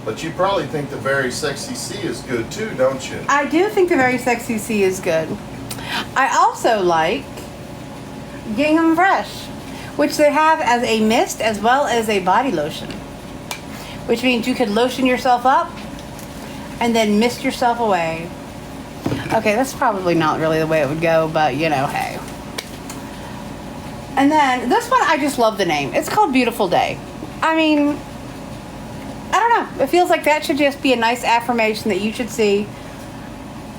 But you probably think the Very Sexy C is good too, don't you? I do think the Very Sexy C is good. I also like Gingham Fresh, which they have as a mist as well as a body lotion. Which means you could lotion yourself up and then mist yourself away. Okay, that's probably not really the way it would go, but you know, hey. And then this one, I just love the name. It's called Beautiful Day. I mean, I don't know. It feels like that should just be a nice affirmation that you should see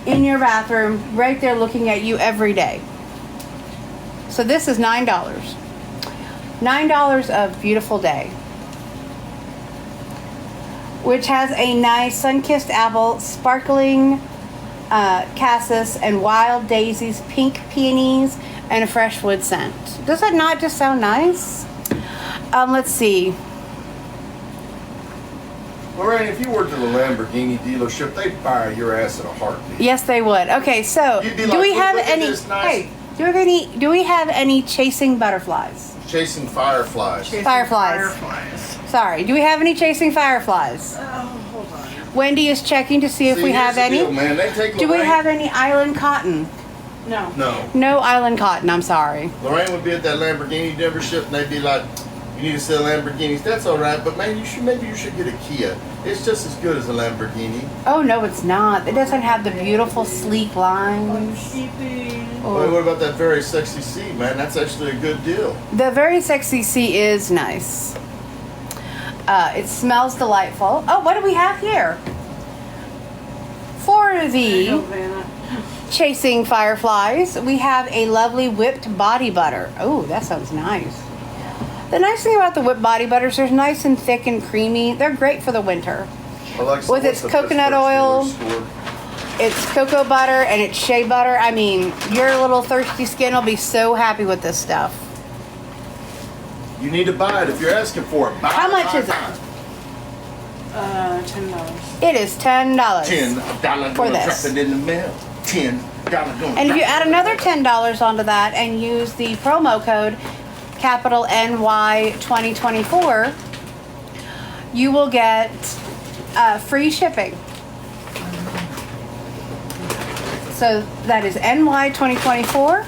in your bathroom, right there looking at you every day. So this is $9. $9 of Beautiful Day, which has a nice sun-kissed apple, sparkling cassis, and wild daisies, pink peonies, and a fresh wood scent. Does that not just sound nice? Let's see. Lorraine, if you worked at a Lamborghini dealership, they'd fire your ass in a heartbeat. Yes, they would. Okay, so You'd be do like, we "Look, have look at any? this nice-" Hey, do we have any chasing butterflies? Chasing fireflies. Fireflies. Sorry, do we have any chasing fireflies? Hold on. Wendy is checking to see if we here's have the any. deal, man. They take Do we Lorraine- have any island cotton? No. No. No island cotton. I'm sorry. Lorraine would be at that Lamborghini dealership and they'd be like, "You need to sell Lamborghinis." That's all right, but man, maybe you should get a Kia. It's just as good as a Lamborghini. Oh no, it's not. It doesn't have the beautiful sleek lines. Sheepy. Well, what about that Very Sexy C, man? That's actually a good deal. The Very Sexy C is nice. It smells delightful. Oh, what do we have here? For There you the go, Vanna. chasing fireflies, we have a lovely whipped body butter. Oh, that sounds nice. The nice thing about the whipped body butters, they're nice and thick and creamy. They're great for the winter. Alexa, With what's its the coconut Pittsburgh oil. Steelers score? It's cocoa butter and it's shea butter. I mean, your little thirsty skin will be so happy with this stuff. You need to buy it if you're asking for it. Buy How it, much buy is it? $10. It is $10. $10 For gonna this. drop it in the mail. $10 gonna And if you drop add it in another the mail. $10 onto that and use the promo code capital NY 2024, you will get free shipping. So that is NY 2024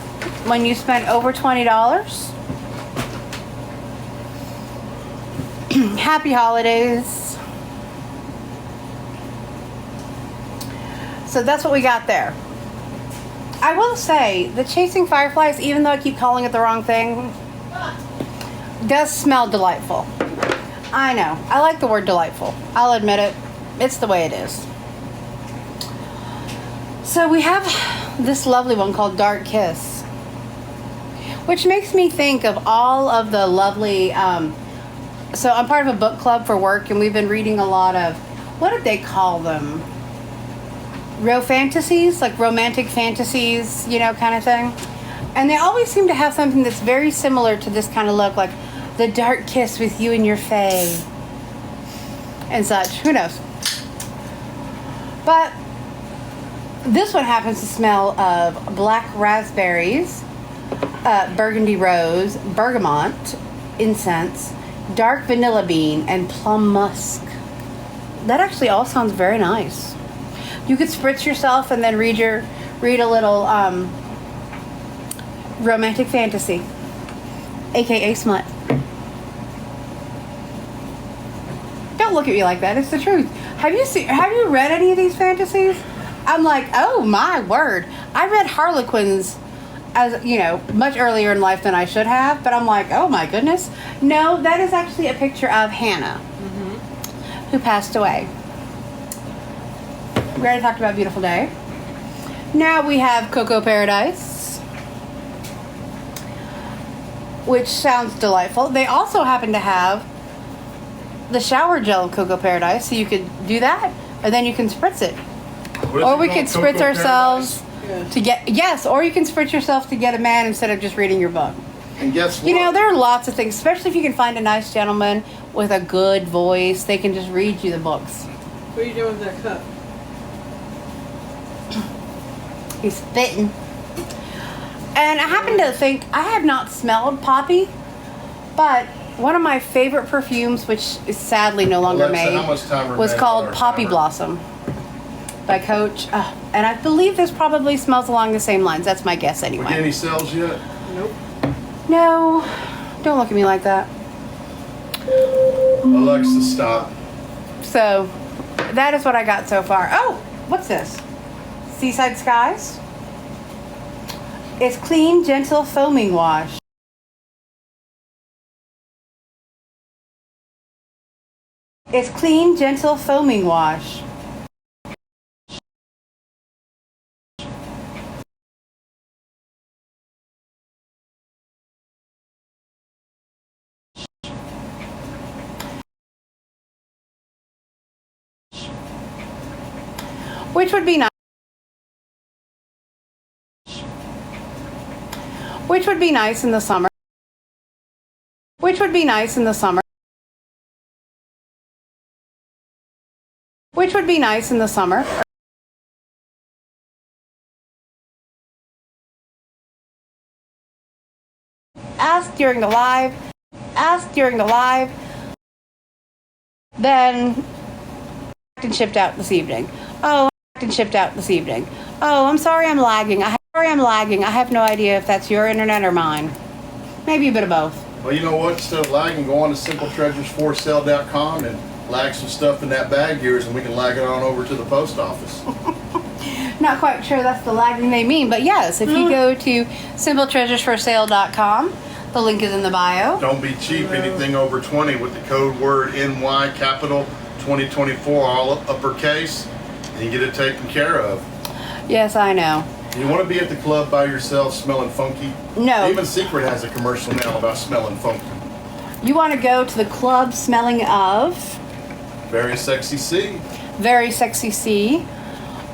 when you spend over $20. Happy holidays. So that's what we got there. I will say, the chasing fireflies, even though I keep calling it the wrong thing, does smell delightful. I know. I like the word delightful. I'll admit it. It's the way it is. So we have this lovely one called Dark Kiss, which makes me think of all of the lovely... so I'm part of a book club for work, and we've been reading a lot of... What did they call them? Fantasies, like romantic fantasies, you know, kind of thing. And they always seem to have something that's very similar to this kind of look, like the dark kiss with you and your fae and such. Who knows? But this one happens to smell of black raspberries, burgundy rose, bergamot, incense, dark vanilla bean, and plum musk. That actually all sounds very nice. You could spritz yourself and then read a little romantic fantasy, aka smut. Don't look at me like that. It's the truth. Have you read any of these fantasies? I'm like, oh my word. I read Harlequins as, you know, much earlier in life than I should have, but I'm like, oh my goodness. No, that is actually a picture of Hannah, who passed away. We already talked about Beautiful Day. Now we have Cocoa Paradise, which sounds delightful. They also happen to have the shower gel of Cocoa Paradise, so you could do that, and then you can spritz it. Or we could spritz ourselves to get... Yes, or you can spritz yourself to get a man instead of just reading your book. And guess what? You know, there are lots of things, especially if you can find a nice gentleman with a good voice. They can just read you the books. What are you doing with that cup? He's spitting. And I happen to think, I have not smelled poppy, but one of my favorite perfumes, which is sadly no longer Alexa, made, how much time was remains called on our Poppy timer? Blossom by Coach. And I believe this probably smells along the same lines. That's my guess We get anyway. any sales yet? Nope. No, don't look at me like that. Alexa, stop. So that is what I got so far. Oh, what's this? Seaside Skies. It's clean, gentle foaming wash. It's clean, gentle foaming wash. Which would be nice. Which would be nice in the summer. Which would be nice in the summer. Which would be nice in the summer. Ask during the live. Ask during the live. Then and shipped out this evening. Oh, and shipped out this evening. Oh, I'm sorry I'm lagging. I have no idea if that's your internet or mine. Maybe a bit of both. Well, you know what? Instead of lagging, go on to simpletreasuresforsale.com and lag some stuff in that bag of yours, and we can lag it on over to the post office. Not quite sure that's the lagging they mean, but yes, if you go to simpletreasuresforsale.com, the link is in the bio. Don't be cheap. Anything over 20 with the code word NY capital 2024 all uppercase, and you get it taken care of. Yes, I know. You want to be at the club by yourself smelling funky? No. Even Secret has a commercial now about smelling funky. You want to go to the club smelling of Very Sexy C, Very Sexy C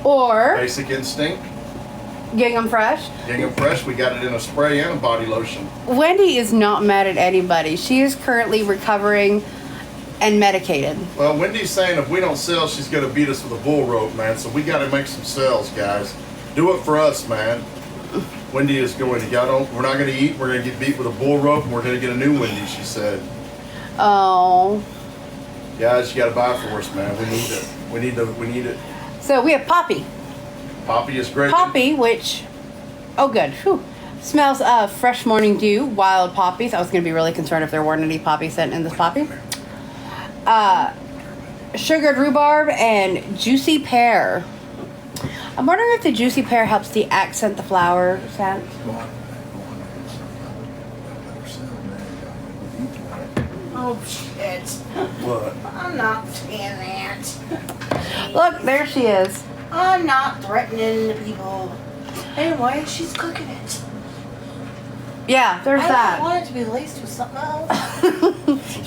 or Basic Instinct, Gingham Fresh. Gingham Fresh. We got it in a spray and a body lotion. Wendy is not mad at anybody. She is currently recovering and medicated. Well, Wendy's saying if we don't sell, she's going to beat us with a bull rope, man. So we got to make some sales, guys. Do it for us, man. Wendy is going to, we're not going to eat. We're going to get beat with a bull rope, and we're going to get a new Wendy, she said. Oh. Guys, you got to buy it for us, man. We need it. So we have Poppy. Poppy is great. Poppy, which, oh good, whew, smells of fresh morning dew, wild poppies. I was going to be really concerned if there weren't any poppy scent in this poppy. Sugared rhubarb and juicy pear. I'm wondering if the juicy pear helps the accent the flower scent. Oh shit. What? I'm not saying that. Look, there she is. I'm not threatening the people. Anyway, she's cooking it. Yeah, there's I that. don't want it to be laced with something else.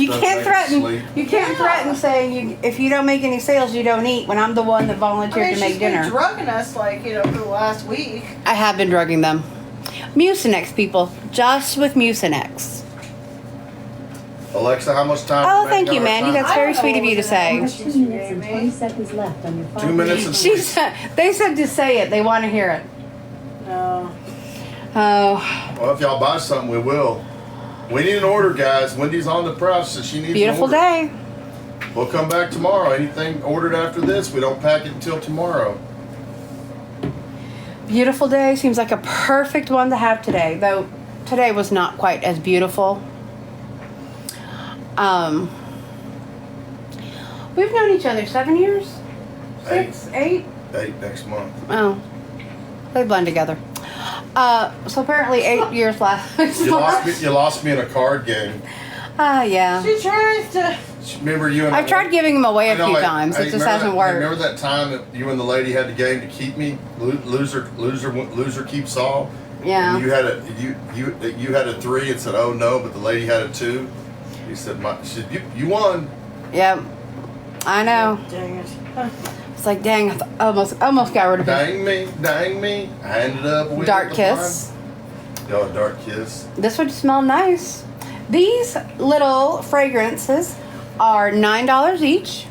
You Stuff can't like threaten. sleep. You can't threaten saying if you don't make any sales, you don't eat. When I'm the one that volunteered to make she's dinner. been drugging us for the last week. I have been drugging them. Mucinex, people, just with Mucinex. Alexa, how much time? Oh, remains thank on you, our Mandy. timer? That's very sweet of you to say. You 2 minutes and gave 20 me. seconds left on your 5 2 minutes and She said, they said to say it. They want to hear it. No. Oh, Well, if y'all buy something, we will. We need an order, guys. Wendy's on the press, so she needs beautiful an order. day. We'll come back tomorrow. Anything ordered after this, we don't pack it until tomorrow. Beautiful day. Seems like a perfect one to have today, though today was not quite as beautiful. We've known each other 7 years? 6, 8? 8 next month. Oh, they blend together. So apparently 8 years last. You lost me in a card game. Yeah. She tries to. Remember you and I've tried giving them away a few times. It just remember hasn't that, worked. Remember that time that you and the lady had the game to keep me? Loser keeps all. Yeah. And you had a 3 and said, "Oh no," but the lady had a 2. He said, she said, you won." Yep. I know. Dang it. It's like, dang, I almost got rid of it. Dang me. I ended up with Dark the Kiss. blind. Oh, Dark Kiss. This would smell nice. These little fragrances are $9 each.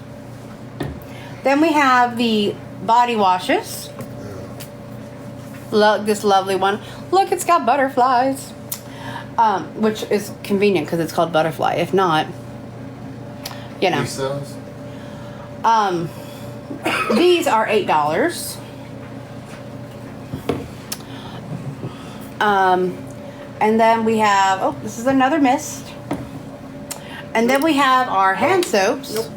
Then we have the body washes. Look, this lovely one. Look, it's got butterflies. Which is convenient because it's called Butterfly. If not, you know. These cells? These are $8. And then we have, oh, this is another mist. And then we have our hand soaps,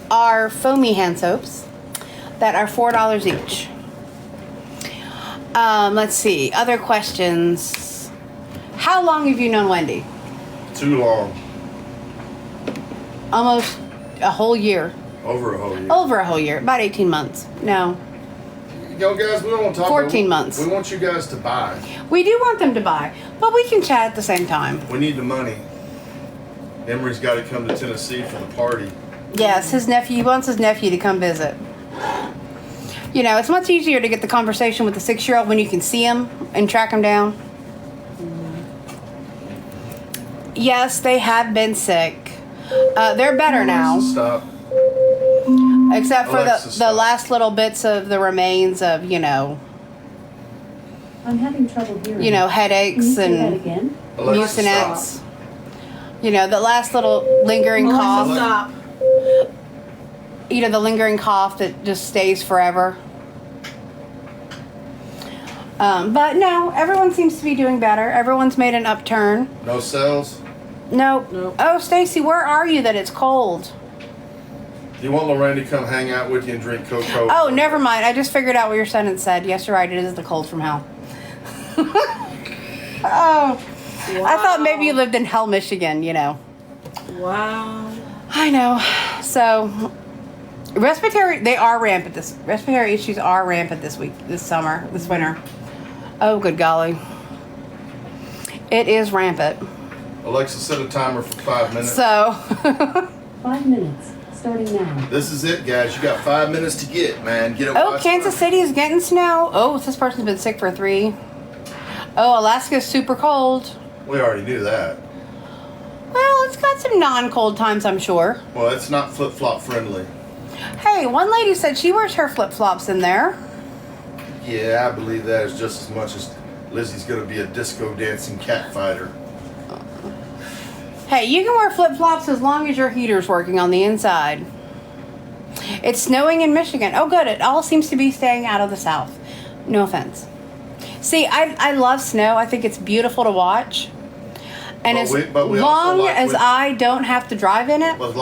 our foamy hand soaps that are $4 each. Let's see, other questions. How long have you known Wendy? Too long. Almost a whole year. Over a whole year. Over a whole year, about 18 months. No. Yo, guys, we don't want to talk 14 months. We want you guys to buy. We do want them to buy, but we can chat at the same time. We need the money. Emery's got to come to Tennessee for the party. Yes, his nephew, he wants his nephew to come visit. You know, it's much easier to get the conversation with the 6-year-old when you can see him and track him down. Yes, they have been sick. They're better now. Stop. Except for Alexa, the stop. last little bits of the remains of, I'm having trouble hearing. headaches Can you say that and again? Alexa, mucinex. The last little lingering Melissa, cough. stop. The lingering cough that just stays forever. But no, everyone seems to be doing better. Everyone's made an upturn. No cells? Nope. Nope. Oh, Stacy, where are you that it's cold? Do you want Lorraine to come hang out with you and drink cocoa? Oh, never mind. I just figured out what your sentence said. Yes, you're right. It is the cold from hell. Oh. I thought maybe you lived in Hell, Michigan, Wow. I know. So, respiratory issues are rampant this winter. Oh, good golly. It is rampant. Alexa, set a timer for 5 minutes. So, 5 minutes, starting now. This is it, guys. You got 5 minutes to get, man. Get it. oh, Kansas City is getting snow. Oh, this person's been sick for 3. Oh, Alaska's super cold. We already knew that. Well, it's got some non-cold times, I'm sure. Well, it's not flip-flop friendly. Hey, one lady said she wears her flip-flops in there. Yeah, I believe that is just as much as Lizzie's going to be a disco dancing cat fighter. Hey, you can wear flip-flops as long as your heater's working on the inside. It's snowing in Michigan. Oh, good. It all seems to be staying out of the south. No offense. See, I love snow. I think it's beautiful to watch. And But we also long like as I don't have to drive in it, As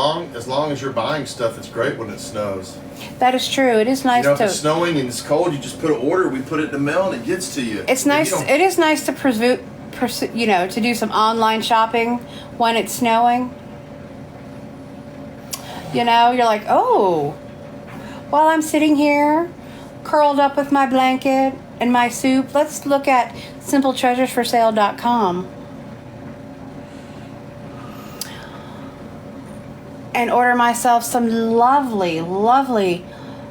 long as you're buying stuff, it's great when it snows. that is true. It is nice If to. it's snowing and it's cold, you just put an order. We put it in the mail and it gets to you. It's nice. It is nice to to do some online shopping when it's snowing. You're like, oh, while I'm sitting here, curled up with my blanket and my soup, let's look at simpletreasuresforsale.com and order myself some lovely, lovely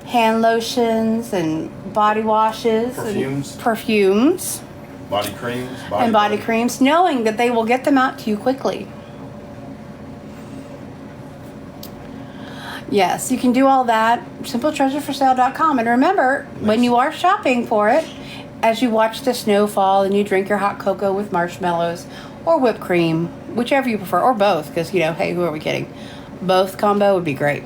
hand lotions and body washes Perfumes. and perfumes. Body creams. And body creams, knowing that they will get them out to you quickly. Yes, you can do all that. SimpleTreasureForSale.com. And remember, when you are shopping for it, as you watch the snow fall and you drink your hot cocoa with marshmallows or whipped cream, whichever you prefer, or both, because, hey, who are we kidding? Both combo would be great.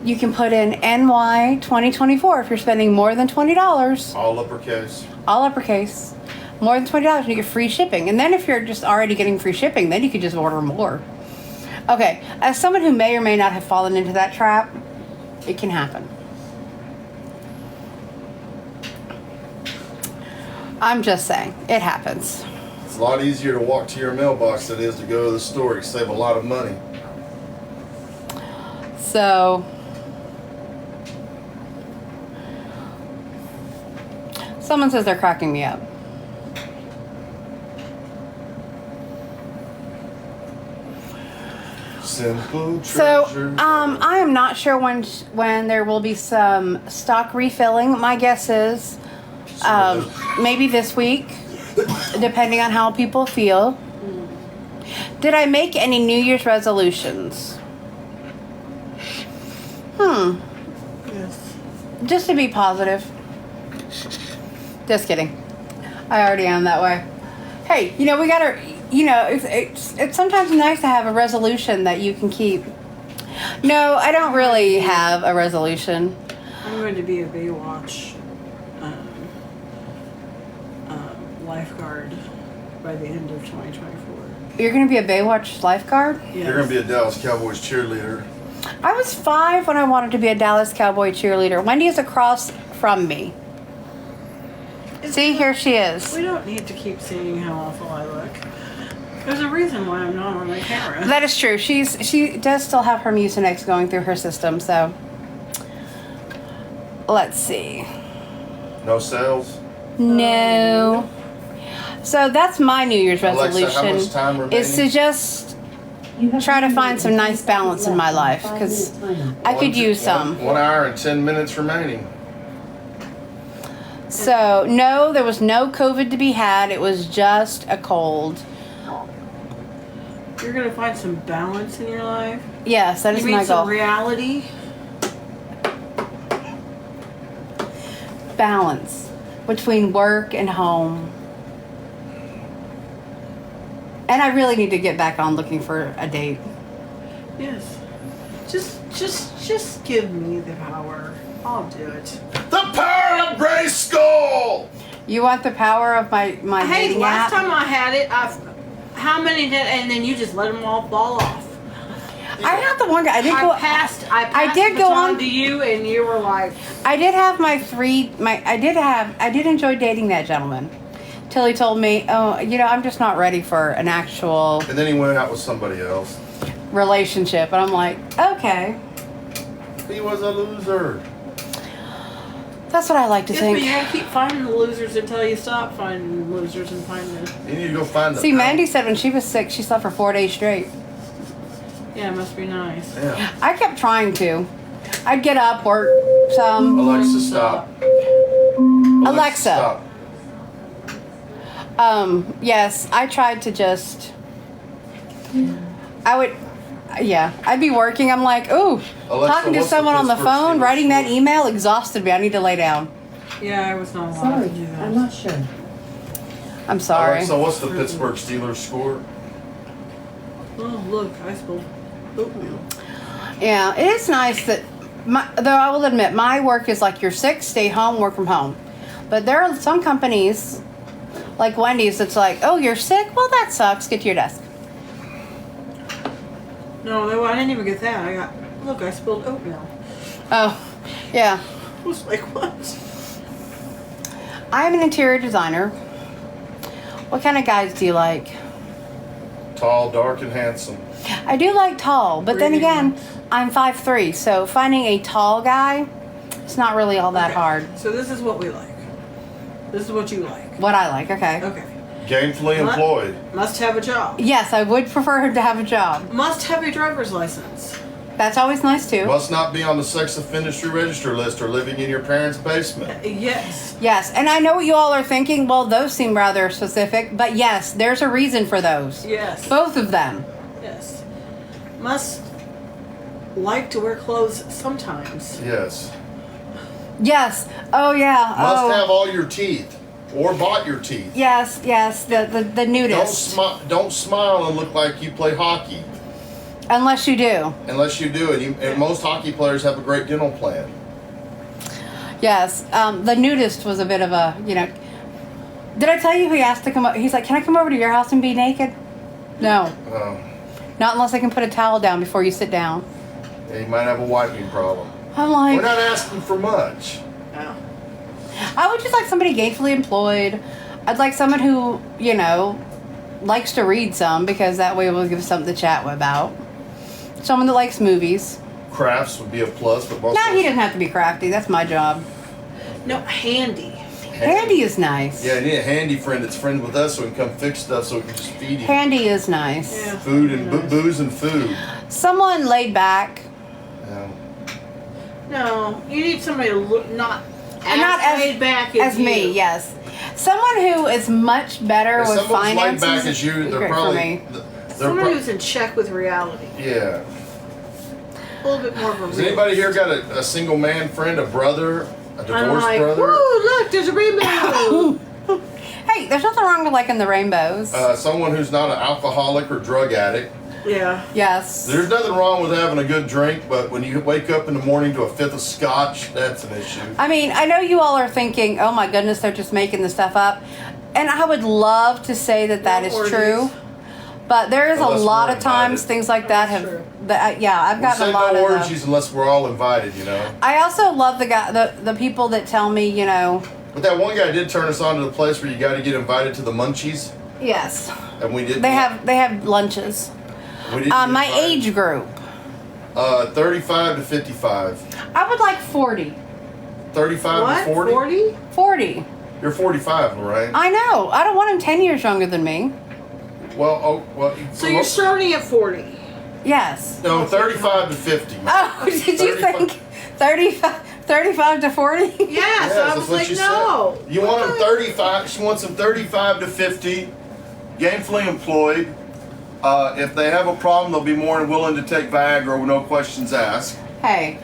You can put in NY 2024 if you're spending more than $20. All uppercase. All uppercase. More than $20 and you get free shipping. And then if you're just already getting free shipping, then you could just order more. Okay, as someone who may or may not have fallen into that trap, it can happen. I'm just saying, it happens. It's a lot easier to walk to your mailbox than it is to go to the store. You save a lot of money. So, someone says they're cracking me up. Simple So, treasures. I am not sure when there will be some stock refilling. My guess is maybe this week, depending on how people feel. Did I make any New Year's resolutions? Yes. Just to be positive. Just kidding. I already am that way. Hey, we gotta, it's sometimes nice to have a resolution that you can keep. No, I don't really have a resolution. I'm going to be a Baywatch lifeguard by the end of 2024. You're gonna be a Baywatch lifeguard? Yes. You're gonna be a Dallas Cowboys cheerleader. I was 5 when I wanted to be a Dallas Cowboy cheerleader. Wendy is across from me. See, here she is. We don't need to keep saying how awful I look. There's a reason why I'm not on my camera. That is true. She does still have her Mucinex going through her system, so let's see. No sales. No. So that's my New Year's resolution. Alexa, how much time remaining? Is to just You have try to 3 find minutes some and nice 10 balance in my seconds life, left on 'cause 5-minute timer. I could use some. 1 hour and 10 minutes remaining. So no, there was no COVID to be had. It was just a cold. You're gonna find some balance in your life. Yes, that You is mean my some goal. reality? Balance between work and home. And I really need to get back on looking for a date. Yes. Just give me the power. I'll do it. The power of Gray Skull! You want the power of my Hey, dating last app? time I had it, how many did, and then you just let them all fall off. I'm not the one guy. I did go. I passed did the go baton on- to you, and you were like, I did have I did enjoy dating that gentleman. Till he told me, oh, I'm just not ready for an actual And then he went out with somebody else. relationship. And I'm like, okay. He was a loser. That's what I like to yes, but think. you gotta keep finding the losers until you stop finding the losers and find the. You need to go find the See, power. Mandy said when she was sick, she slept for 4 days straight. Yeah, it must be nice. Yeah. I kept trying to. I'd get up, work some. Alexa, stop. Alexa. Stop. Yes, I tried to just. I'd be working. I'm like, ooh, Alexa, talking to what's the someone on the Pittsburgh phone, Steelers writing that score? email exhausted me. I need to lay down. Yeah, I was not allowed Sorry, to do that. I'm not sure. I'm sorry. Alexa, what's the Pittsburgh Steelers score? Oh, look, I spilled oatmeal. Yeah, it is nice that, though I will admit, my work is like you're sick, stay home, work from home. But there are some companies, like Wendy's, that's like, oh, you're sick? Well, that sucks. Get to your desk. No, I didn't even get that. Look, I spilled oatmeal. Oh, yeah. I was like, what? I'm an interior designer. What kind of guys do you like? Tall, dark, and handsome. I do like tall, but then Really again, nice. I'm 5'3", so finding a tall guy, it's not really all that Okay, hard. So this is what we like. This is what you like. What I like, okay. Okay. Gainfully What? employed. Must have a job. Yes, I would prefer him to have a job. Must have a driver's license. That's always nice too. Must not be on the sex offender register list or living in your parents' basement. Yes. Yes, and I know what you all are thinking. Well, those seem rather specific, but yes, there's a reason for those. Yes. Both of them. Yes. Must like to wear clothes sometimes. Yes. Yes. Oh yeah. Must Oh. have all your teeth. Or bought your teeth. Yes. Yes. The nudist. Don't smile and look like you play hockey. Unless you do. Unless you do. And most hockey players have a great dental plan. Yes. The nudist was a bit of a, Did I tell you he asked to come up? He's like, can I come over to your house and be naked? No. Not unless I can put a towel down before you sit down. Yeah, you might have a wiping problem. I'm like, We're not asking for much. Yeah. I would just like somebody gainfully employed. I'd like someone who, likes to read some, because that way we'll give something to chat about. Someone that likes movies. Crafts would be a plus, but most No, of he doesn't have to be crafty. That's my job. No, handy. Handy is nice. Yeah, I need a handy friend that's friends with us so we can come fix stuff so we can just feed him. Handy is nice. Yeah. Food and Nice. booze and food. Someone laid back. No, you need somebody to look not as Not as- laid back As you. me, yes. Someone who is much better If with someone's laid finances. back as you, is they're great probably... for me. They're Someone who's in check with reality. yeah. A little bit more of a Has anybody here got a single man friend, a brother, a I'm divorced like, brother? woo, look, there's a rainbow. Hey, there's nothing wrong with liking the rainbows. Someone who's not an alcoholic or drug addict. Yeah. Yes. There's nothing wrong with having a good drink, but when you wake up in the morning to a fifth of scotch, that's an issue. I mean, I know you all are thinking, oh my goodness, they're just making the stuff up. And I would love to say that that is true. But there is Unless a lot we're of times invited. things like that That's have, true. yeah, I've We gotten say a lot no of orgies unless we're all invited, you know. I also love the people that tell me, you know, But that one guy did turn us on to the place where you got to get invited to the munchies, yes, and we didn't. they have lunches. We didn't get My invited. age group, 35 to 55. I would like 40. 35 What? to 40? 40? 40. You're 45, Lorraine. I know. I don't want him 10 years younger than me. Well, So you're starting at 40. Yes. No, 35 to 50. man. Oh, did you 35 think 35 to 40? Yes, Yes, I that's was what like, you no. said. You want them 35. She wants them 35 to 50, gainfully employed. If they have a problem, they'll be more than willing to take Viagra with no questions asked. Hey,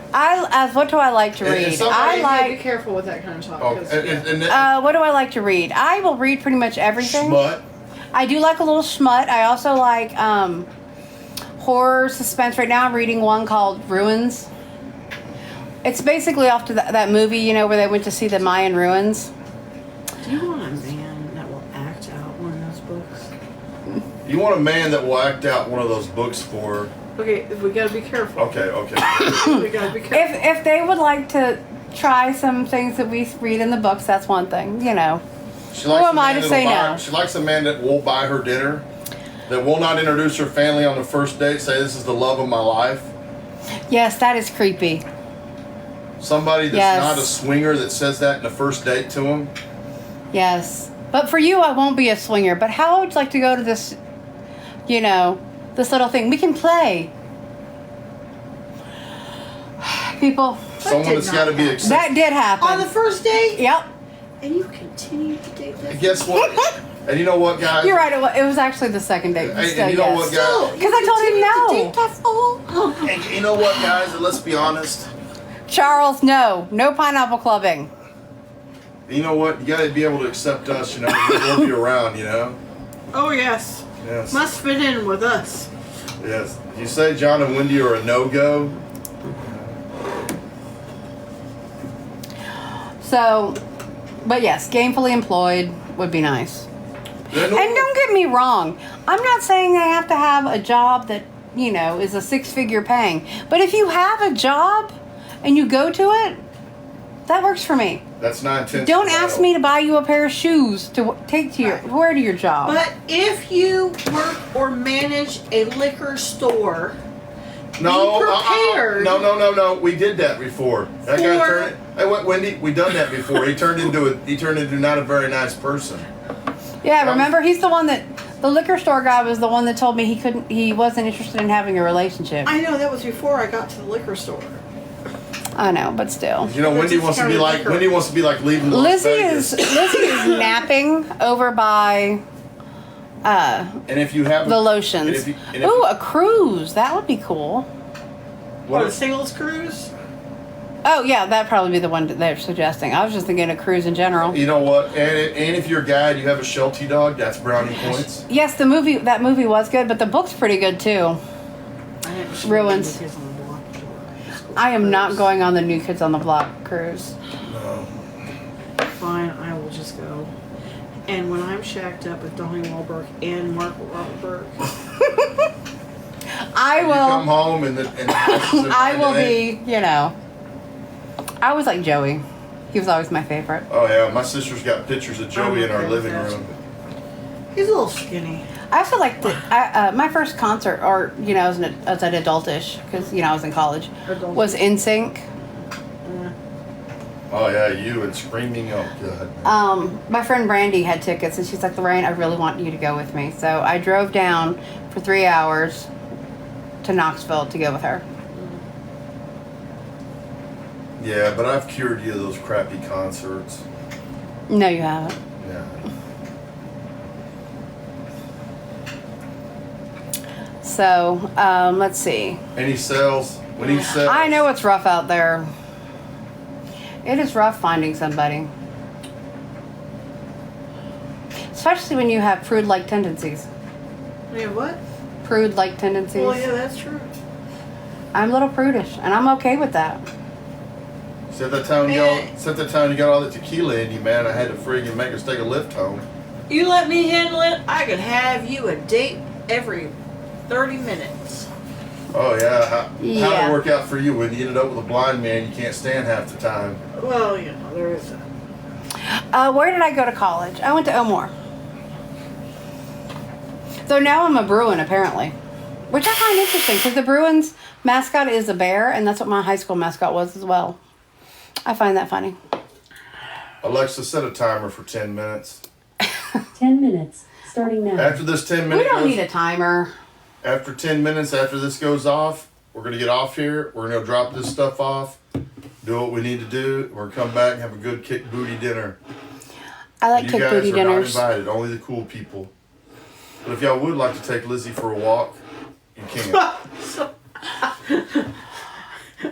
what do I like to And read? somebody- I Be like. careful with that kind of talk. Oh, 'cause, What do I like to read? I will read pretty much everything. Schmut. I do like a little schmut. I also like horror, suspense. Right now I'm reading one called Ruins. It's basically off to that movie, you know, where they went to see the Mayan ruins. Do you want a man that will act out one of those books? You want a man that will act out one of those books for. Okay, we gotta be careful. Okay. We gotta be careful. If they would like to try some things that we read in the books, that's one thing, you know. She Who likes am a I man to that'll say buy- no? She likes a man that will buy her dinner, that will not introduce her family on the first date, say this is the love of my life. Yes, that is creepy. Somebody that's Yes. not a swinger that says that in the first date to him. Yes. But for you, I won't be a swinger. But how would you like to go to this, you know, this little thing? We can play. People, Someone did that's not got to be happen. accepted. that did happen. On the first date? Yep. And you continue to date that? Guess what? And you know what, guys? You're right. It was actually the second date. Hey, Still, and you know yes. what, guys? Because I told him no. Date that fool? And you know what, guys? And let's be honest. Charles, no. No pineapple clubbing. You know what? You got to be able to accept us. You know, we'll be around. You know. Oh, yes. Yes. Must fit in with us. Yes. If you say John and Wendy are a no-go. So, but yes, gainfully employed would be nice. Then And don't get me wrong. I'm not saying they have to have a job that, you know, is a six-figure paying. But if you have a job and you go to it, that works for me. That's 9/10. Don't ask me to buy you a pair of shoes to take to wear to your job. But if you work or manage a liquor store, No, be prepared. no. We did that before. That guy For- turned. Hey, what, Wendy? We done that before. He turned into not a very nice person. yeah, remember he's the one that the liquor store guy was the one that told me he wasn't interested in having a relationship. I know that was before I got to the liquor store. I know, but still. You know, Wendy wants to be like leaving Las Vegas. Lizzie is napping over by And if you have the lotions. Ooh, a cruise. That would be cool. What, a if- singles cruise? Oh yeah, that'd probably be the one that they're suggesting. I was just thinking a cruise in general. You know what? And if you're a guy and you have a Sheltie dog, that's brownie points. Yes, that movie was good, but the book's pretty good too. I haven't Ruins. seen Kids on the Block before. I am not going on the New Kids on the Block cruise. No. Fine, I will just go. And when I'm shacked up with Donnie Wahlberg and Mark Wahlberg, I You come will. home and the house is I will invited. be. You know. I always like Joey. He was always my favorite. Oh yeah, my sister's got pictures of Joey in our okay living with that. room. he's a little skinny. I also like my first concert, or you know, as an adultish, because you know I was in college, Adultish. was NSYNC. Oh yeah, you and screaming. Oh god. My friend Brandy had tickets, and she's like, Lorraine, I really want you to go with me. So I drove down for 3 hours to Knoxville to go with her. Yeah, but I've cured you of those crappy concerts. No, you haven't. Yeah. So let's see. And he sells when he sells. I know it's rough out there. It is rough finding somebody. Especially when you have prude-like tendencies. Yeah, what? Prude-like tendencies. Well, yeah, that's true. I'm a little prudish, and I'm okay with that. Since the time you got all the tequila in you, man, I had to friggin' make us take a lift home. You let me handle it, I could have you a date every 30 minutes. Oh yeah, how did Yeah. it work out for you when you ended up with a blind man you can't stand half the time? Well, you know, there is that. Where did I go to college? I went to Elmore. So now I'm a Bruin, apparently. Which I find interesting, because the Bruins mascot is a bear, and that's what my high school mascot was as well. I find that funny. Alexa, set a timer for 10 minutes. 10 minutes, starting now. After this 10 We minutes, don't need a timer. after 10 minutes, after this goes off, we're going to get off here. We're going to drop this stuff off, do what we need to do. We're going to come back and have a good kick booty dinner. I like You kick guys booty are dinners. not invited, only the cool people. But if y'all would like to take Lizzie for a walk, you can.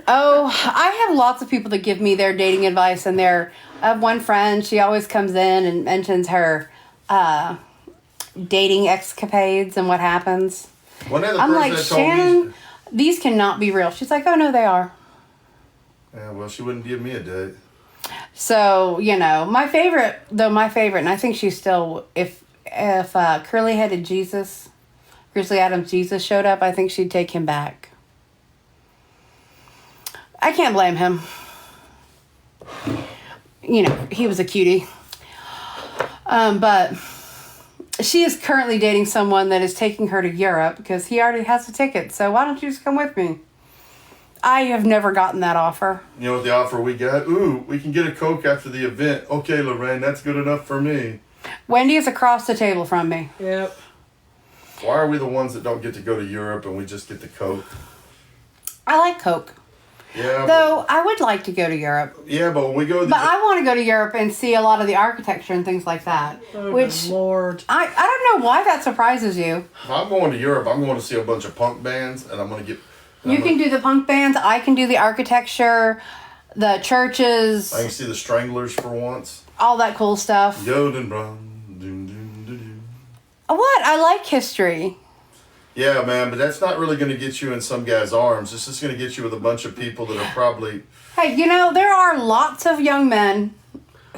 Oh, I have lots of people that give me their dating advice, and I have one friend, she always comes in and mentions her dating escapades and what happens. One other I'm person like, that told Shannon, me, these cannot be real. She's like, oh no, they are. yeah, well, she wouldn't give me a date. So, my favorite, and I think she's still, if curly-headed Jesus, Grizzly Adams Jesus showed up, I think she'd take him back. I can't blame him. He was a cutie. But she is currently dating someone that is taking her to Europe because he already has a ticket. So why don't you just come with me? I have never gotten that offer. You know what the offer we got? Ooh, we can get a Coke after the event. Okay, Lorraine, that's good enough for me. Wendy is across the table from me. Yep. Why are we the ones that don't get to go to Europe and we just get the Coke? I like Coke. Yeah. Though I would like to go to Europe. But when we go to the... But I want to go to Europe and see a lot of the architecture and things like that. Oh, which good Lord. I don't know why that surprises you. If I'm going to Europe, I'm going to see a bunch of punk bands, and I'm going to get... You can do the punk bands. I can do the architecture, the churches, I can see the Stranglers for once. all that cool stuff. Golden Brown. Doom, doom, doom, doom. What? I like history. Yeah, man, but that's not really going to get you in some guy's arms. It's just going to get you with a bunch of people that are probably... Hey, there are lots of young men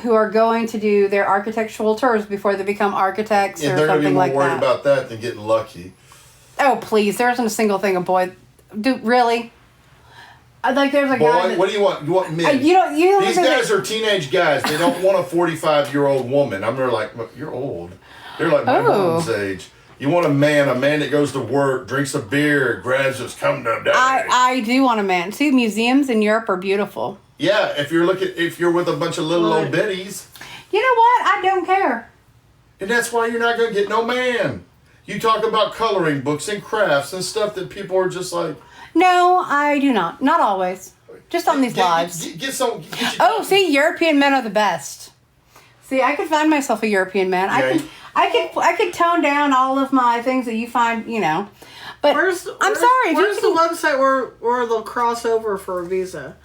who are going to do their architectural tours before they become architects Yeah, or they're going to be something more like worried that. about that than getting lucky. Oh, please. There isn't a single thing a boy... Really? There's a guy Boy, that... what do you want? You want men? You look These at guys are teenage guys. They don't want a 45-year-old woman. They're like, "Look, you're old. They're like my Oh. mom's age. You want a man that goes to work, drinks a beer, grabs his come to daddy. I do want a man. See, museums in Europe are beautiful. Yeah, if you're with a bunch of little old biddies, You know what? I don't care. and that's why you're not gonna get no man. You talk about coloring books and crafts and stuff that people are just like. No, I do not. Not always. Just on these lives. Get you Oh, see, European men are the best. See, I could find myself a European man. Yeah. I could tone down all of my things that you find, But I'm sorry. If Where's you the website where they'll cross over for a visa?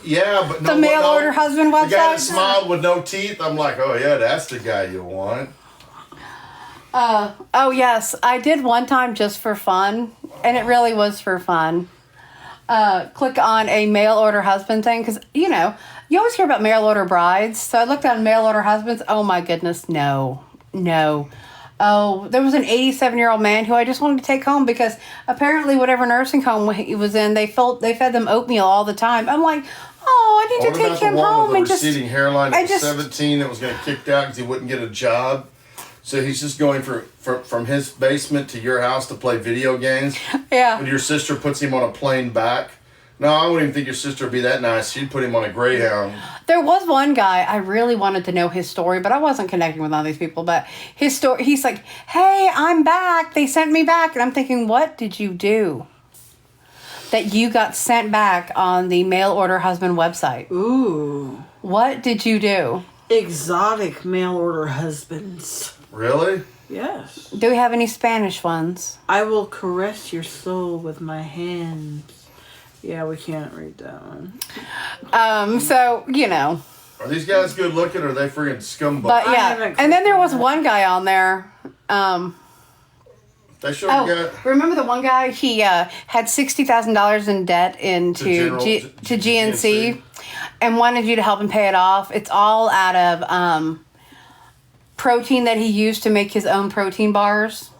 Yeah, but no. The mail order husband The guy that website? smiled with no teeth. I'm like, oh yeah, that's the guy you want. Oh yes, I did one time just for fun, and it really was for fun. Click on a mail order husband thing because you always hear about mail order brides. So I looked on mail order husbands. Oh my goodness, no. Oh, there was an 87-year-old man who I just wanted to take home because apparently whatever nursing home he was in, they fed them oatmeal all the time. I'm like, oh, I need to take him home and just receding hairline at just 17 that was going to kicked out because he wouldn't get a job. So he's just going from his basement to your house to play video games. yeah. When your sister puts him on a plane back. No, I wouldn't even think your sister would be that nice. She'd put him on a Greyhound. There was one guy, I really wanted to know his story, but I wasn't connecting with all these people. But his story, he's like, hey, I'm back. They sent me back. And I'm thinking, what did you do that you got sent back on the mail order husband website? Ooh. What did you do? Exotic mail order husbands. Really? Yes. Do we have any Spanish ones? I will caress your soul with my hands. Yeah, we can't read that one. So, Are these guys good looking or are they friggin' scumbugs? But I yeah, haven't and then there was clicked on one guy on there. They showed a guy. Remember the one guy? He had $60,000 in debt into to GNC, and wanted you to help him pay it off. It's all out of protein that he used to make his own protein bars.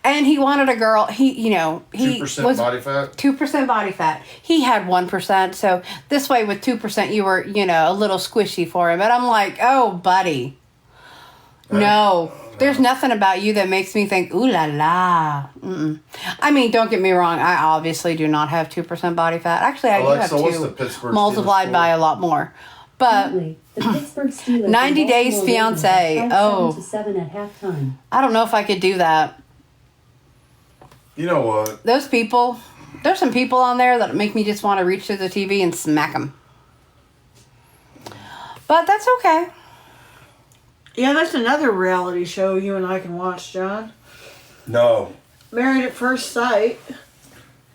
And he wanted a girl. He 2% was body fat. 2% body fat. He had 1%. So this way, with 2%, you were a little squishy for him. And I'm like, oh, buddy, no. There's nothing about you that makes me think, ooh la la. Mm-mm. I mean, don't get me wrong. I obviously do not have 2% body fat. Actually, I Alexa, do what's have the 2, Pittsburgh multiplied Steelers by score? a lot more. But Currently, the Pittsburgh Steelers 90 and Days Baltimore Ravens Fiancé. are tied Oh. 7-7 at halftime. I don't know if I could do that. You know what? Those people, there's some people on there that make me just want to reach to the TV and smack them. But that's okay. Yeah, that's another reality show you and I can watch, John. No. Married at First Sight.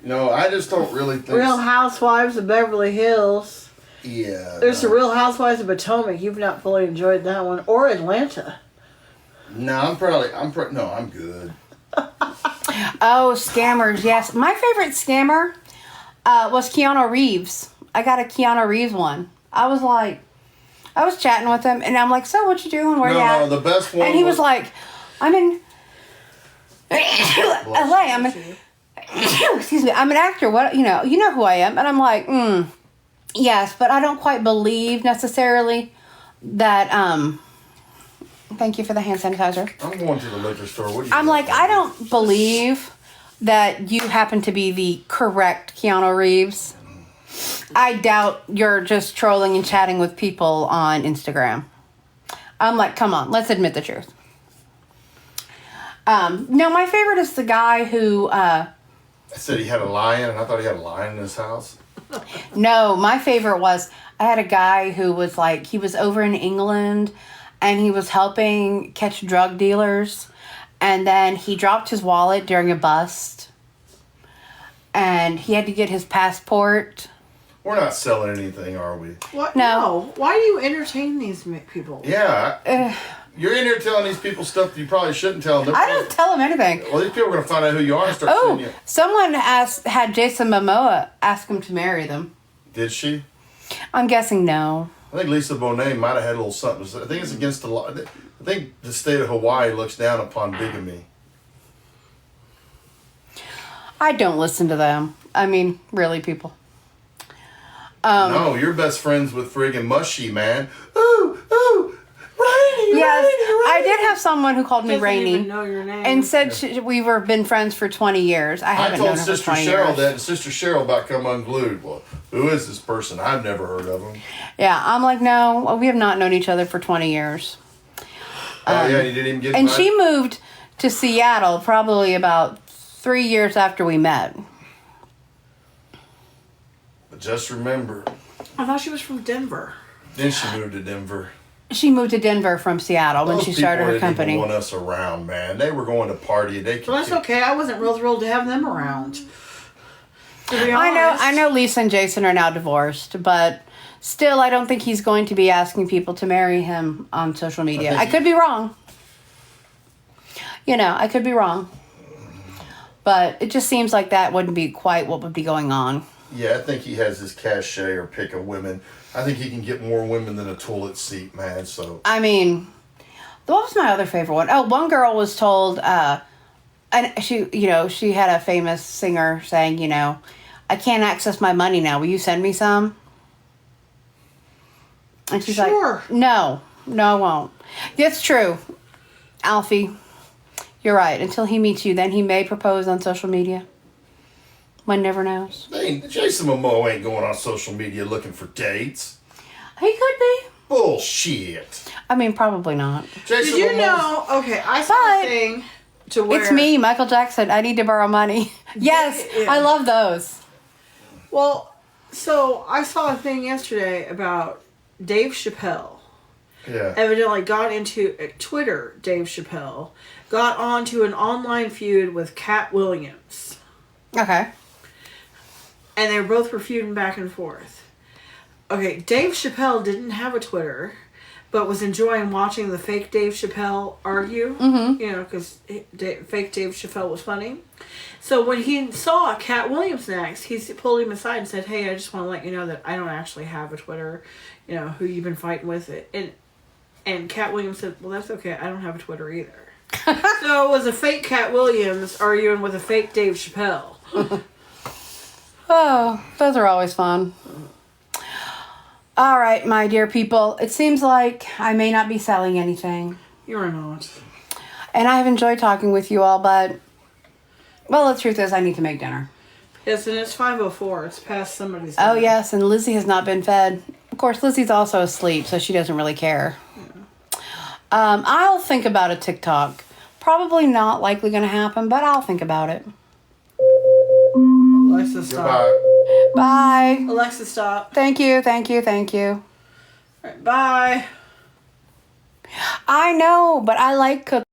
No, I just don't really think. Real Housewives of Beverly Hills. Yeah. There's the Real Housewives of Potomac. You've not fully enjoyed that one. Or Atlanta. No, I'm good. Oh, scammers, yes. My favorite scammer was Keanu Reeves. I got a Keanu Reeves one. I was chatting with him, and I'm like, so what you doing? Where you at? No, the best one. And he was like, I'm in LA. Excuse me, I'm an actor. What, you know who I am. And I'm like, yes, but I don't quite believe necessarily that, thank you for the hand sanitizer. I'm going to the liquor store. What do you I'm want? like, I don't believe that you happen to be the correct Keanu Reeves. I doubt you're just trolling and chatting with people on Instagram. I'm like, come on, let's admit the truth. No, my favorite is the guy who... I said he had a lion, and I thought he had a lion in his house. No, my favorite was, I had a guy who was like, he was over in England, and he was helping catch drug dealers, and then he dropped his wallet during a bust, and he had to get his passport. We're not selling anything, are we? What? No. Why do you entertain these people? Yeah. You're in here telling these people stuff that you probably shouldn't tell them. I don't tell him anything. Well, these people are going to find out who you are and start seeing you. Someone had Jason Momoa ask him to marry them. Did she? I'm guessing no. I think Lisa Bonet might have had a little something. I think it's against the law. I think the state of Hawaii looks down upon bigamy. I don't listen to them. I mean, really, people. No, you're best friends with friggin' Mushy, man. Ooh, Rainy, Yes, Rainy. I did have someone who called me Doesn't Rainy even know your name. and said we were been friends for 20 years. I I haven't told known her for Sister 20 Cheryl years. that, and Sister Cheryl about come unglued. Well, who is this person? I've never heard of him. Yeah, I'm like, no, we have not known each other for 20 years. Oh, yeah, you didn't even get And my- she moved to Seattle probably about 3 years after we met. But just remember, I thought she was from Denver. then she moved to Denver. She moved to Denver from Seattle when Those she started people her didn't company. even want us around, man. They were going to party. They could Well, that's okay. I wasn't real thrilled to have them around. To be honest. I know Lisa and Jason are now divorced, but still I don't think he's going to be asking people to marry him on social media. I could be wrong. I could be wrong. But it just seems like that wouldn't be quite what would be going on. Yeah, I think he has his cachet or pick of women. I think he can get more women than a toilet seat, man. So I mean, what was my other favorite one? Oh, one girl was told, and she had a famous singer saying, I can't access my money now. Will you send me some? And she's Sure. like, no, I won't. That's true. Alfie, you're right. Until he meets you, then he may propose on social media. One never knows. Jason Momoa ain't going on social media looking for dates. He could be. Bullshit. I mean, probably not. Jason Did you Momoa's- know? Okay, I saw But a thing to where It's me, Michael Jackson. I need to borrow money. Yes, Yeah. I love those. Well, so I saw a thing yesterday about Dave Chappelle. Yeah. Evidently got into Twitter. Dave Chappelle got onto an online feud with Cat Williams, Okay. and they both were feuding back and forth. Okay, Dave Chappelle didn't have a Twitter, but was enjoying watching the fake Dave Chappelle argue. Mm-hmm. You know, because fake Dave Chappelle was funny. So when he saw Cat Williams next, he pulled him aside and said, "Hey, I just want to let you know that I don't actually have a Twitter. You know, who you've been fighting with it." And Cat Williams said, "Well, that's okay. I don't have a Twitter either." So it was a fake Cat Williams arguing with a fake Dave Chappelle. Oh, those are always fun. All right, my dear people. It seems like I may not be selling anything. You're not. And I have enjoyed talking with you all, but, well, the truth is I need to make dinner. Yes, and it's 5:04. It's past somebody's Oh, dinner. yes, and Lizzie has not been fed. Of course, Lizzie's also asleep, so she doesn't really care. I'll think about a TikTok. Probably not likely going to happen, but I'll think about it. Alexa, stop. Goodbye. Bye. Alexa, stop. Thank you, thank you, thank you. All right, bye. I know, but I like cooking.